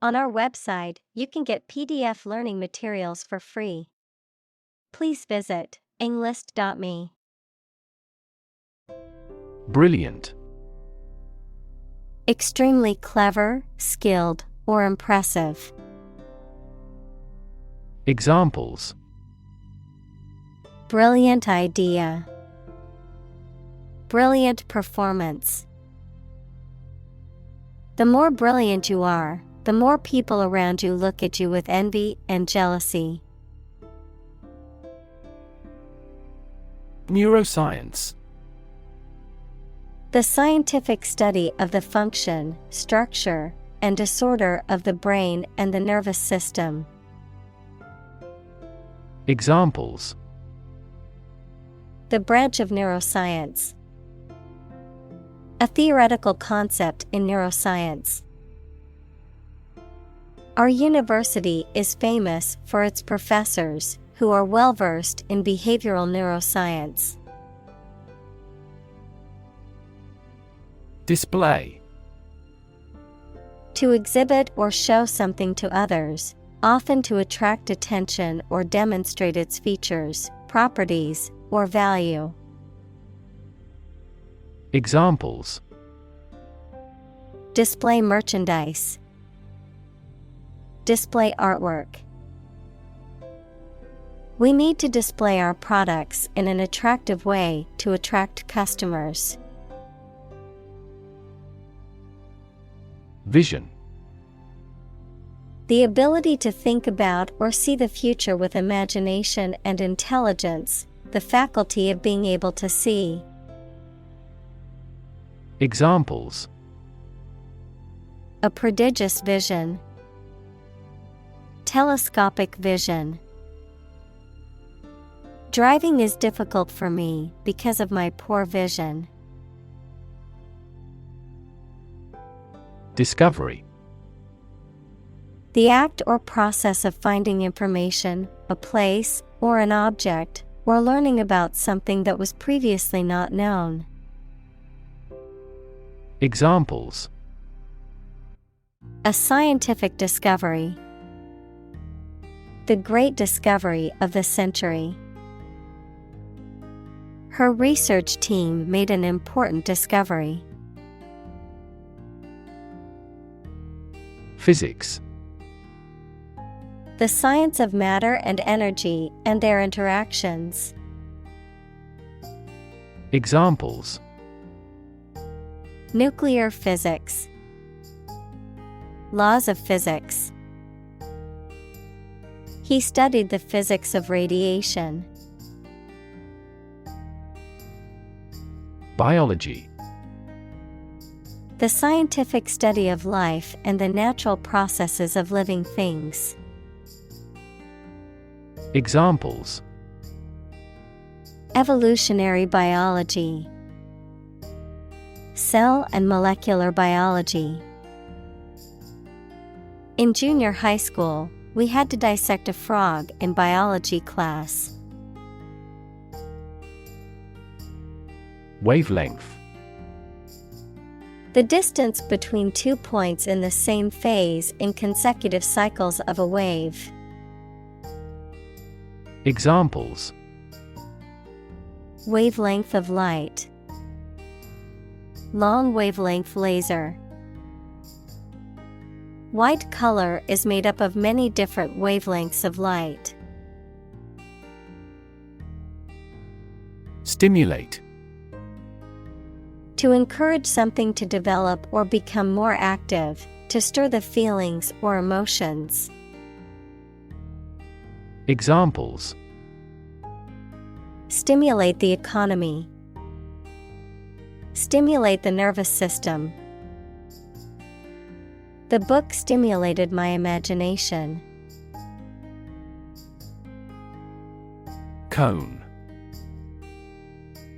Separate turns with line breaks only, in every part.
On our website, you can get PDF learning materials for free. Please visit englist.me.
Brilliant.
Extremely clever, skilled, or impressive.
Examples:
Brilliant idea. Brilliant performance. The more brilliant you are, the more people around you look at you with envy and jealousy.
Neuroscience.
The scientific study of the function, structure, and disorder of the brain and the nervous system.
Examples:
The branch of neuroscience. A theoretical concept in neuroscience. Our university is famous for its professors, who are well-versed in behavioral neuroscience.
Display.
To exhibit or show something to others, often to attract attention or demonstrate its features, properties, or value.
Examples:
Display merchandise. Display artwork. We need to display our products in an attractive way to attract customers.
Vision.
The ability to think about or see the future with imagination and intelligence, the faculty of being able to see.
Examples:
A prodigious vision. Telescopic vision. Driving is difficult for me because of my poor vision.
Discovery.
The act or process of finding information, a place, or an object, or learning about something that was previously not known.
Examples:
A scientific discovery. The great discovery of the century. Her research team made an important discovery.
Physics.
The science of matter and energy and their interactions.
Examples:
Nuclear physics. Laws of physics. He studied the physics of radiation.
Biology.
The scientific study of life and the natural processes of living things.
Examples:
Evolutionary biology. Cell and molecular biology. In junior high school, we had to dissect a frog in biology class.
Wavelength.
The distance between 2 points in the same phase in consecutive cycles of a wave.
Examples:
Wavelength of light. Long wavelength laser. White color is made up of many different wavelengths of light.
Stimulate.
To encourage something to develop or become more active, to stir the feelings or emotions.
Examples:
Stimulate the economy. Stimulate the nervous system. The book stimulated my imagination.
Cone.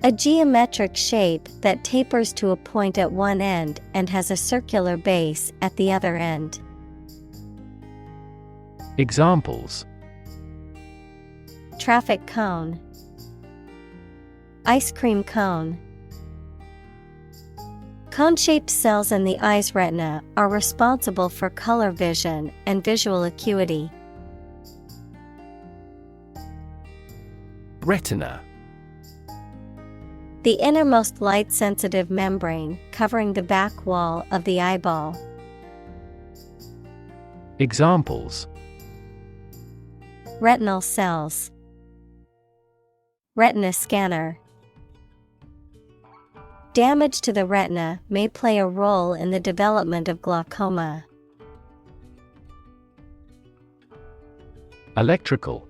A geometric shape that tapers to a point at one end and has a circular base at the other end.
Examples:
Traffic cone. Ice cream cone. Cone-shaped cells in the eye's retina are responsible for color vision and visual acuity.
Retina.
The innermost light-sensitive membrane covering the back wall of the eyeball.
Examples:
Retinal cells. Retina scanner. Damage to the retina may play a role in the development of glaucoma.
Electrical.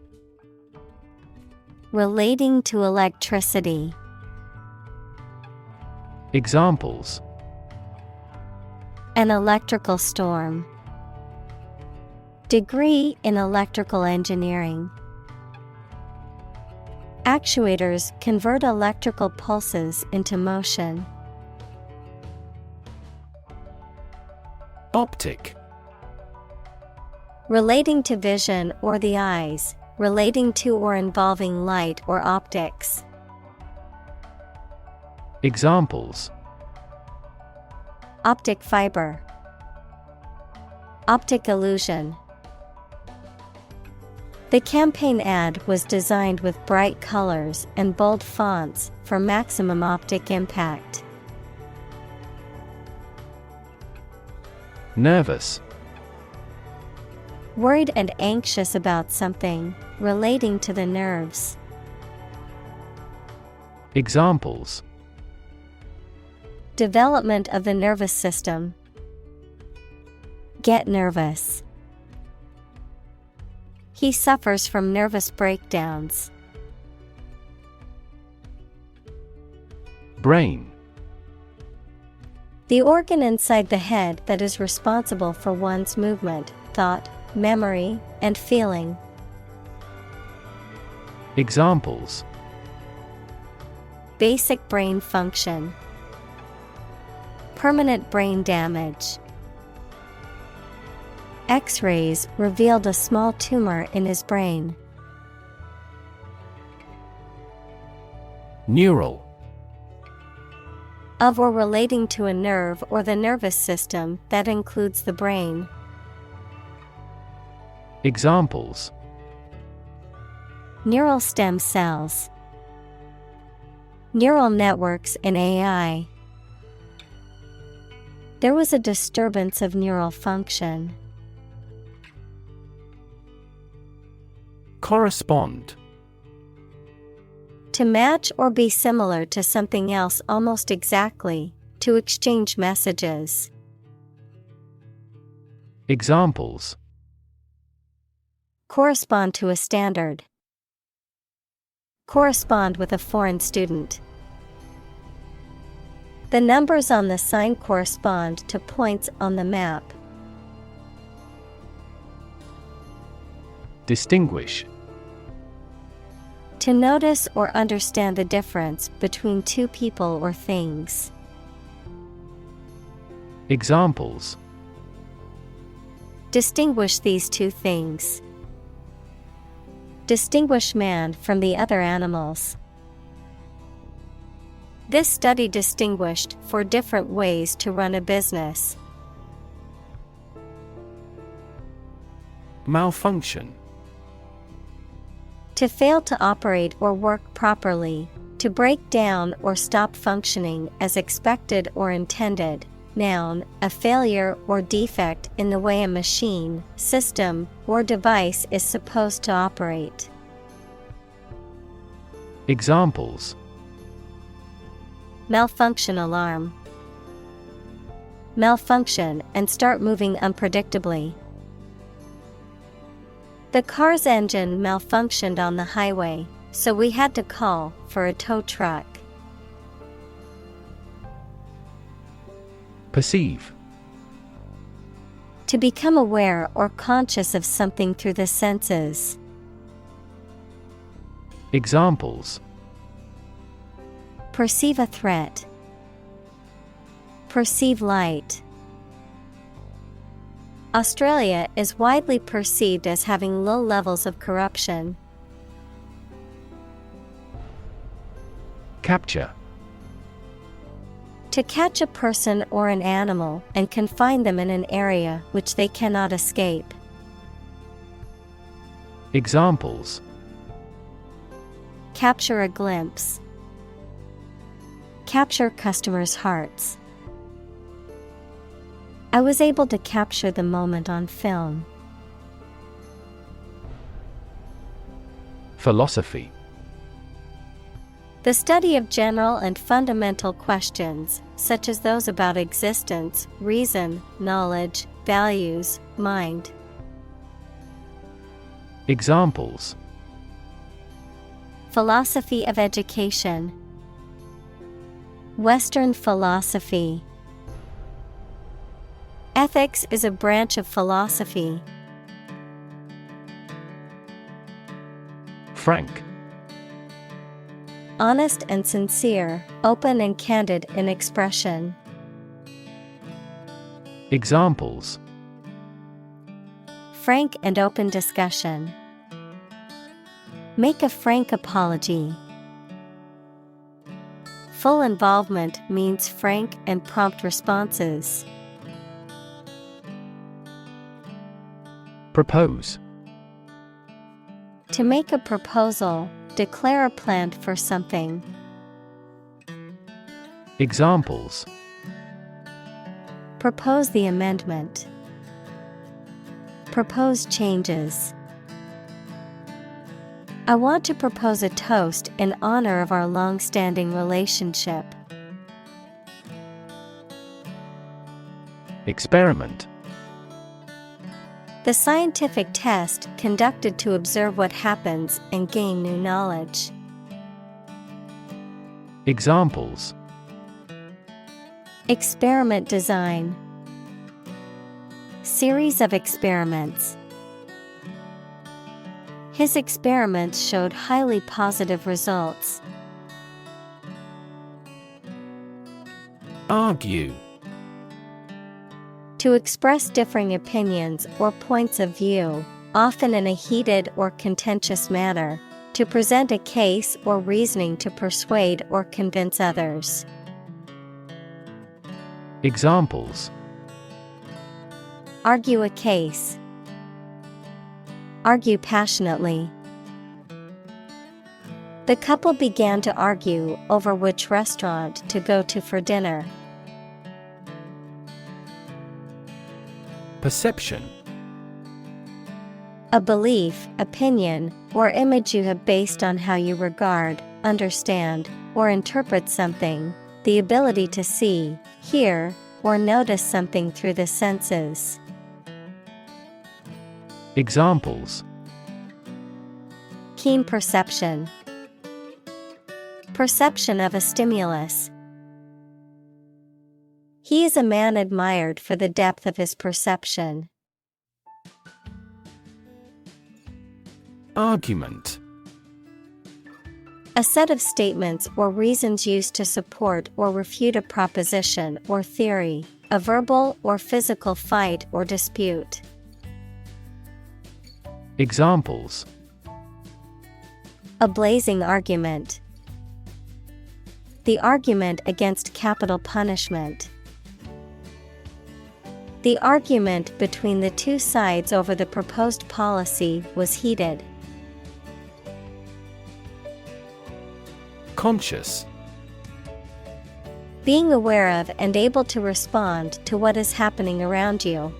Relating to electricity.
Examples:
An electrical storm. Degree in electrical engineering. Actuators convert electrical pulses into motion.
Optic.
Relating to vision or the eyes, relating to or involving light or optics.
Examples:
Optic fiber. Optic illusion. The campaign ad was designed with bright colors and bold fonts for maximum optic impact.
Nervous.
Worried and anxious about something, relating to the nerves.
Examples:
Development of the nervous system. Get nervous. He suffers from nervous breakdowns.
Brain.
The organ inside the head that is responsible for one's movement, thought, memory, and feeling.
Examples:
Basic brain function. Permanent brain damage. X-rays revealed a small tumor in his brain.
Neural.
Of or relating to a nerve or the nervous system that includes the brain.
Examples:
Neural stem cells. Neural networks in AI. There was a disturbance of neural function.
Correspond.
To match or be similar to something else almost exactly, to exchange messages.
Examples:
Correspond to a standard. Correspond with a foreign student. The numbers on the sign correspond to points on the map.
Distinguish.
To notice or understand the difference between two people or things.
Examples:
Distinguish these two things. Distinguish man from the other animals. This study distinguished 4 different ways to run a business.
Malfunction.
To fail to operate or work properly, to break down or stop functioning as expected or intended. Noun, a failure or defect in the way a machine, system, or device is supposed to operate.
Examples:
Malfunction alarm. Malfunction and start moving unpredictably. The car's engine malfunctioned on the highway, so we had to call for a tow truck.
Perceive.
To become aware or conscious of something through the senses.
Examples:
Perceive a threat. Perceive light. Australia is widely perceived as having low levels of corruption. To To catch a person or an animal and confine them in an area which they cannot escape.
Examples:
Capture a glimpse. Capture customers' hearts. I was able to capture the moment on film.
Philosophy.
The study of general and fundamental questions, such as those about existence, reason, knowledge, values, mind.
Examples:
Philosophy of education. Western philosophy. Ethics is a branch of philosophy.
Frank.
Honest and sincere, open and candid in expression.
Examples:
Frank and open discussion. Make a frank apology. Full involvement means frank and prompt responses.
Propose.
To make a proposal, declare a plan for something.
Examples:
Propose the amendment. Propose changes. I want to propose a toast in honor of our long-standing relationship.
Experiment.
The scientific test conducted to observe what happens and gain new knowledge.
Examples:
Experiment design. Series of experiments. His experiments showed highly positive results.
Argue.
To express differing opinions or points of view, often in a heated or contentious manner, to present a case or reasoning to persuade or convince others.
Examples:
Argue a case. Argue passionately. The couple began to argue over which restaurant to go to for dinner.
Perception.
A belief, opinion, or image you have based on how you regard, understand, or interpret something, the ability to see, hear, or notice something through the senses.
Examples:
Keen perception. Perception of a stimulus. He is a man admired for the depth of his perception.
Argument.
A set of statements or reasons used to support or refute a proposition or theory, a verbal or physical fight or dispute.
Examples:
A blazing argument. The argument against capital punishment. The argument between the two sides over the proposed policy was heated.
Conscious.
Being aware of and able to respond to what is happening around you.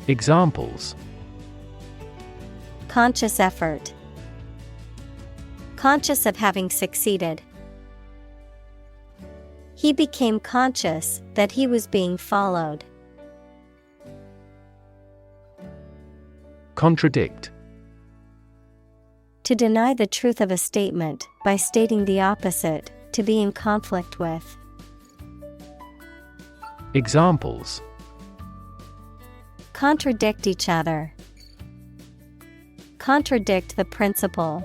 Examples:
Conscious effort. Conscious of having succeeded. He became conscious that he was being followed.
Contradict.
To deny the truth of a statement by stating the opposite, to be in conflict with.
Examples:
Contradict each other. Contradict the principle.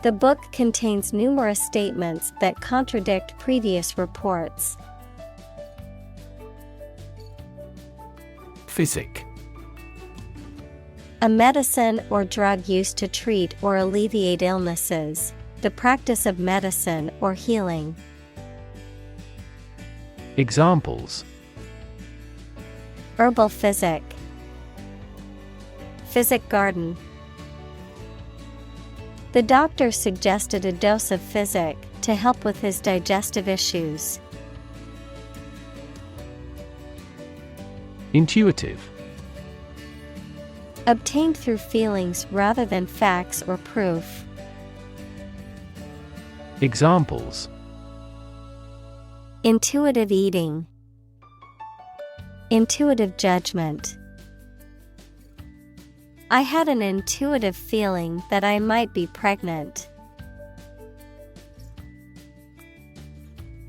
The book contains numerous statements that contradict previous reports.
Physic.
A medicine or drug used to treat or alleviate illnesses, the practice of medicine or healing.
Examples:
Herbal physic, physic garden. The doctor suggested a dose of physic to help with his digestive issues.
Intuitive.
Obtained through feelings rather than facts or proof.
Examples:
Intuitive eating, intuitive judgment. I had an intuitive feeling that I might be pregnant.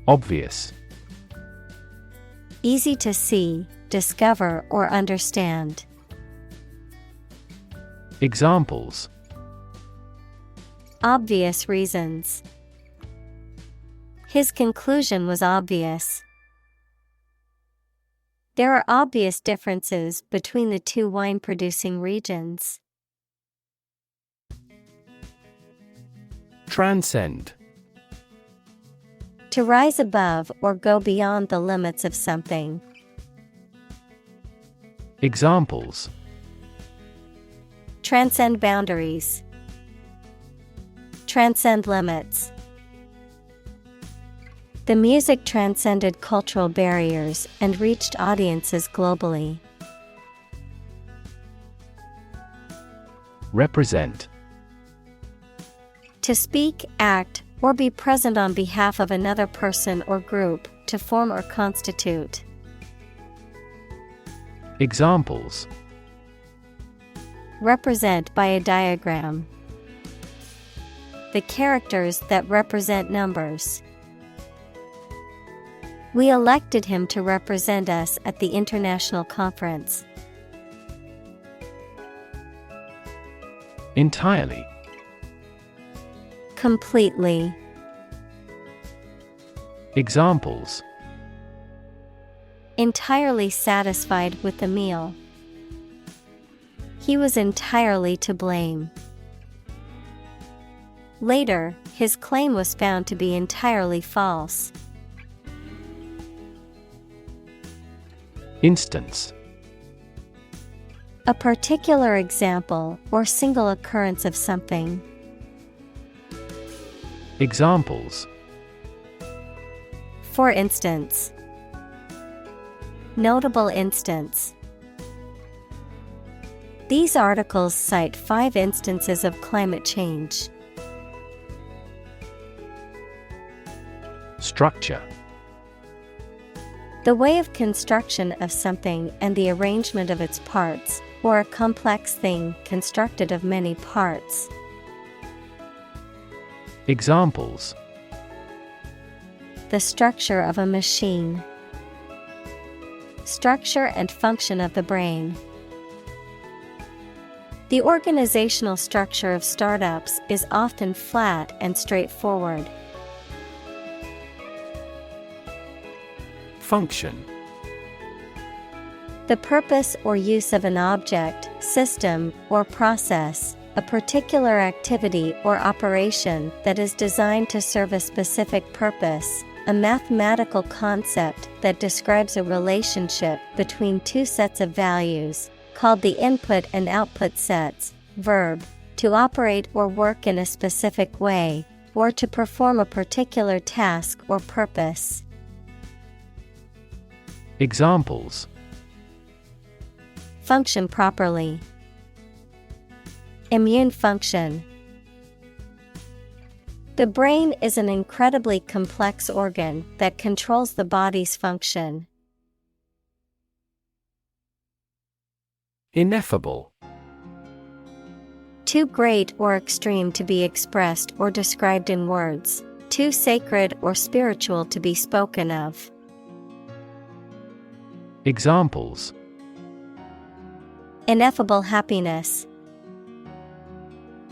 Obvious.
Easy to see, discover, or understand.
Examples:
Obvious reasons. His conclusion was obvious. There are obvious differences between the two wine-producing regions.
Transcend.
To rise above or go beyond the limits of something.
Examples:
Transcend boundaries. Transcend limits. The music transcended cultural barriers and reached audiences globally.
Represent.
To speak, act, or be present on behalf of another person or group, to form or constitute.
Examples:
Represent by a diagram. The characters that represent numbers. We elected him to represent us at the international conference.
Entirely.
Completely.
Examples:
Entirely satisfied with the meal. He was entirely to blame. Later, his claim was found to be entirely false.
Instance.
A particular example or single occurrence of something.
Examples:
For instance. Notable instance. These articles cite 5 instances of climate change.
Structure.
The way of construction of something and the arrangement of its parts, or a complex thing constructed of many parts.
Examples:
The structure of a machine. Structure and function of the brain. The organizational structure of startups is often flat and straightforward.
Function.
The purpose or use of an object, system, or process, a particular activity or operation that is designed to serve a specific purpose, a mathematical concept that describes a relationship between two sets of values, called the input and output sets. Verb, to operate or work in a specific way, or to perform a particular task or purpose.
Examples:
Function properly. Immune function. The brain is an incredibly complex organ that controls the body's function.
Ineffable.
Too great or extreme to be expressed or described in words, too sacred or spiritual to be spoken of.
Examples:
Ineffable happiness.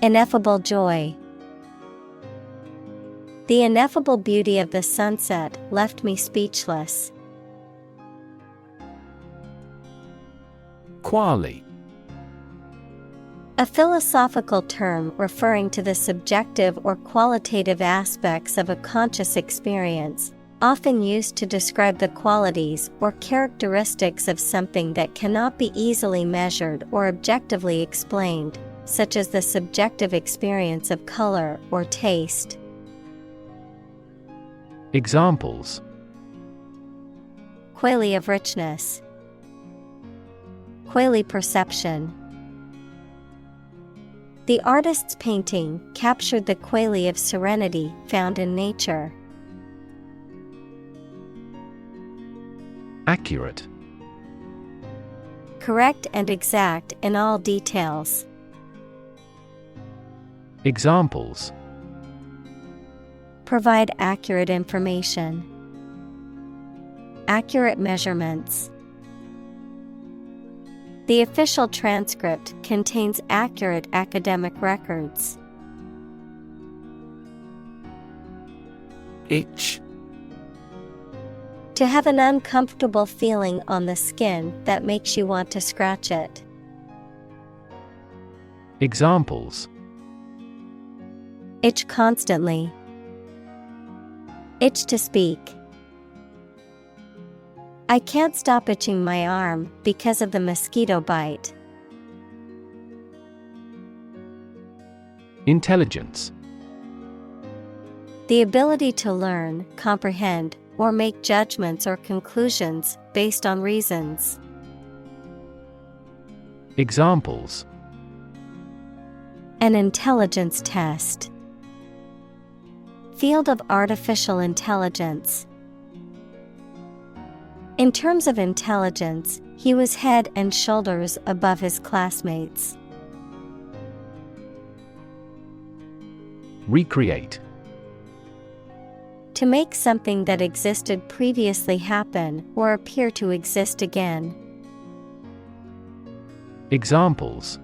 Ineffable joy. The ineffable beauty of the sunset left me speechless.
Quali.
A philosophical term referring to the subjective or qualitative aspects of a conscious experience, often used to describe the qualities or characteristics of something that cannot be easily measured or objectively explained, such as the subjective experience of color or taste.
Examples:
Quality of richness, quality perception. The artist's painting captured the quality of serenity found in nature.
Accurate.
Correct and exact in all details.
Examples:
Provide accurate information. Accurate measurements. The official transcript contains accurate academic records.
Itch.
To have an uncomfortable feeling on the skin that makes you want to scratch it.
Examples:
Itch constantly. Itch to speak. I can't stop itching my arm because of the mosquito bite.
Intelligence.
The ability to learn, comprehend, or make judgments or conclusions based on reasons.
Examples:
An intelligence test. Field of artificial intelligence. In terms of intelligence, he was head and shoulders above his classmates.
Recreate.
To make something that existed previously happen or appear to exist again.
Examples: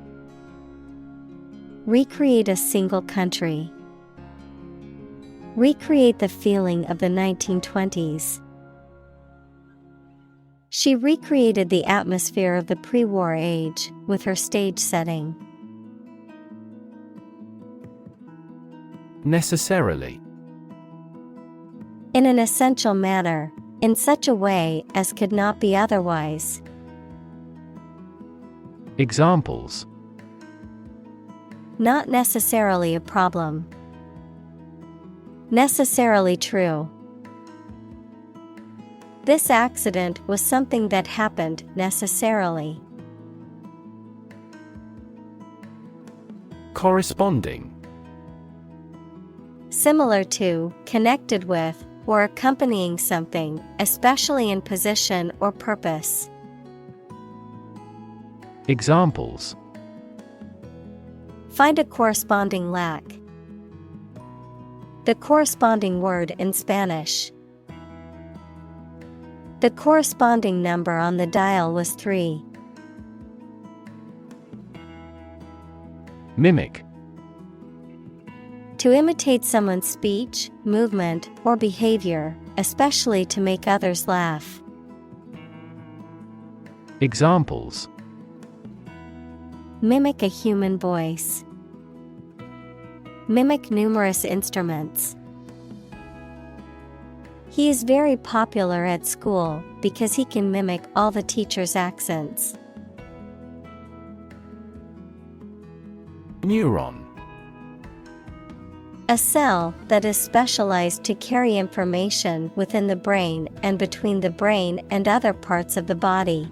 Recreate a single country. Recreate the feeling of the 1920s. She recreated the atmosphere of the pre-war age with her stage setting.
Necessarily.
In an essential manner, in such a way as could not be otherwise.
Examples:
Not necessarily a problem. Necessarily true. This accident was something that happened necessarily.
Corresponding.
Similar to, connected with, or accompanying something, especially in position or purpose.
Examples:
Find a corresponding lack. The corresponding word in Spanish. The corresponding number on the dial was 3.
Mimic.
To imitate someone's speech, movement, or behavior, especially to make others laugh.
Examples:
Mimic a human voice. Mimic numerous instruments. He is very popular at school because he can mimic all the teachers' accents.
Neuron.
A cell that is specialized to carry information within the brain and between the brain and other parts of the body.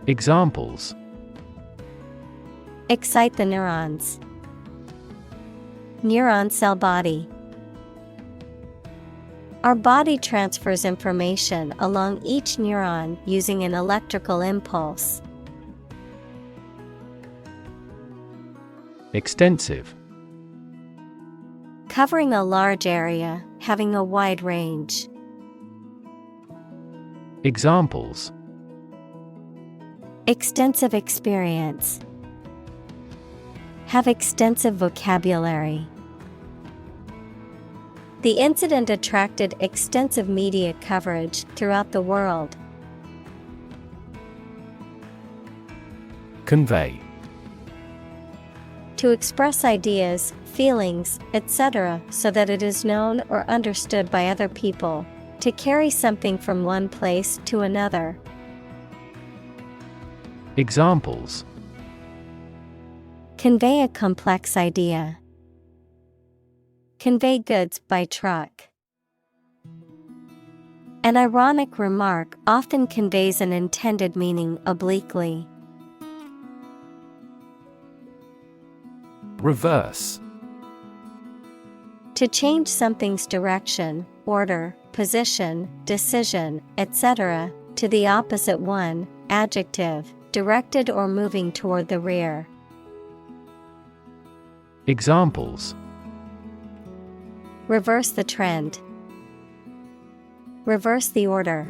Examples:
Excite the neurons. Neuron cell body. Our body transfers information along each neuron using an electrical impulse.
Extensive.
Covering a large area, having a wide range.
Examples:
Extensive experience. Have extensive vocabulary. The incident attracted extensive media coverage throughout the world.
Convey.
To express ideas, feelings, etc., so that it is known or understood by other people. To carry something from one place to another.
Examples:
Convey a complex idea. Convey goods by truck. An ironic remark often conveys an intended meaning obliquely.
Reverse.
To change something's direction, order, position, decision, etc., to the opposite one, adjective, directed or moving toward the rear.
Examples:
Reverse the trend. Reverse the order.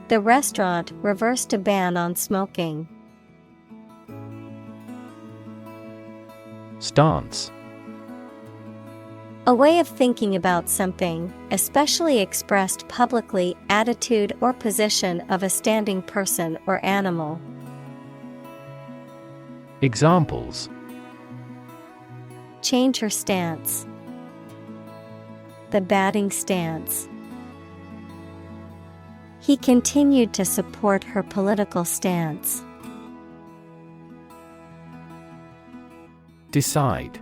The restaurant reversed a ban on smoking.
Stance.
A way of thinking about something, especially expressed publicly, attitude or position of a standing person or animal.
Examples:
Change her stance. The batting stance. He continued to support her political stance.
Decide.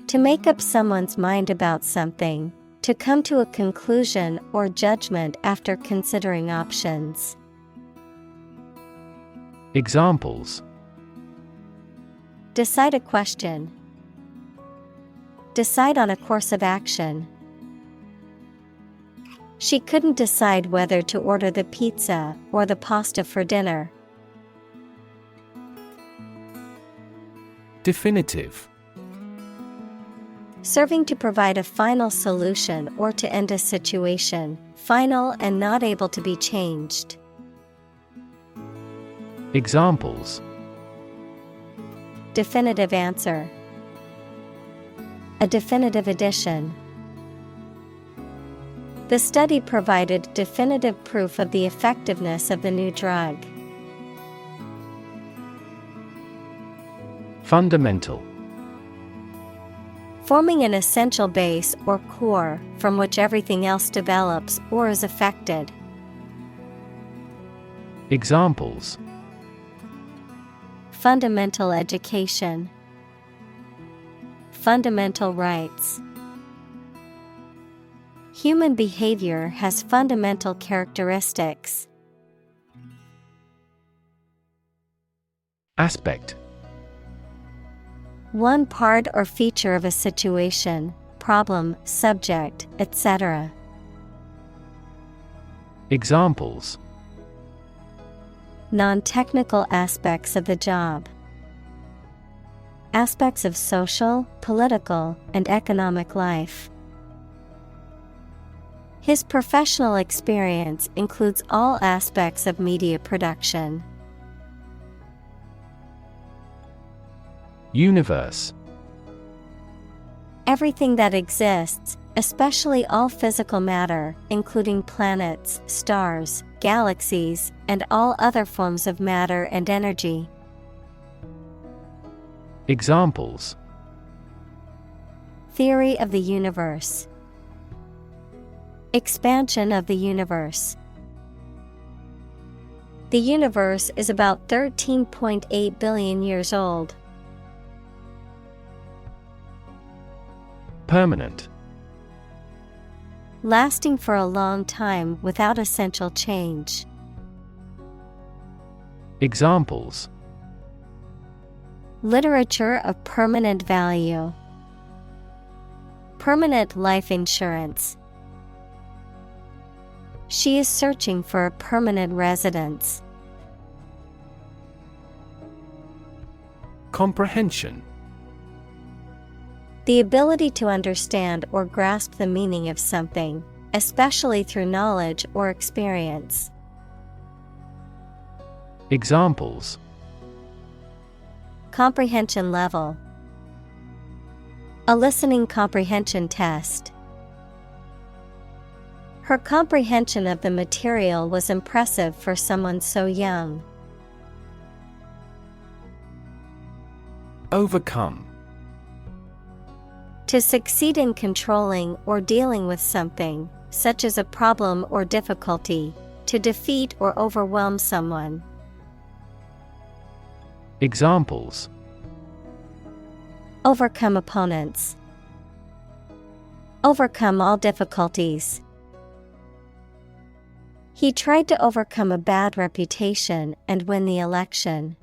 To make up someone's mind about something, to come to a conclusion or judgment after considering options.
Examples:
Decide a question. Decide on a course of action. She couldn't decide whether to order the pizza or the pasta for dinner.
Definitive.
Serving to provide a final solution or to end a situation, final and not able to be changed.
Examples:
Definitive answer. A definitive edition. The study provided definitive proof of the effectiveness of the new drug.
Fundamental.
Forming an essential base or core from which everything else develops or is affected.
Examples:
Fundamental education. Fundamental rights. Human behavior has fundamental characteristics.
Aspect.
One part or feature of a situation, problem, subject, etc.
Examples:
Non-technical aspects of the job. Aspects of social, political, and economic life. His professional experience includes all aspects of media production.
Universe.
Everything that exists, especially all physical matter, including planets, stars, galaxies, and all other forms of matter and energy.
Examples:
Theory of the universe. Expansion of the universe. The universe is about 13.8 billion years old.
Permanent.
Lasting for a long time without essential change.
Examples:
Literature of permanent value. Permanent life insurance. She is searching for a permanent residence.
Comprehension.
The ability to understand or grasp the meaning of something, especially through knowledge or experience.
Examples:
Comprehension level. A listening comprehension test. Her comprehension of the material was impressive for someone so young.
Overcome.
To succeed in controlling or dealing with something, such as a problem or difficulty, to defeat or overwhelm someone.
Examples:
Overcome opponents. Overcome all difficulties. He tried to overcome a bad reputation and win the election.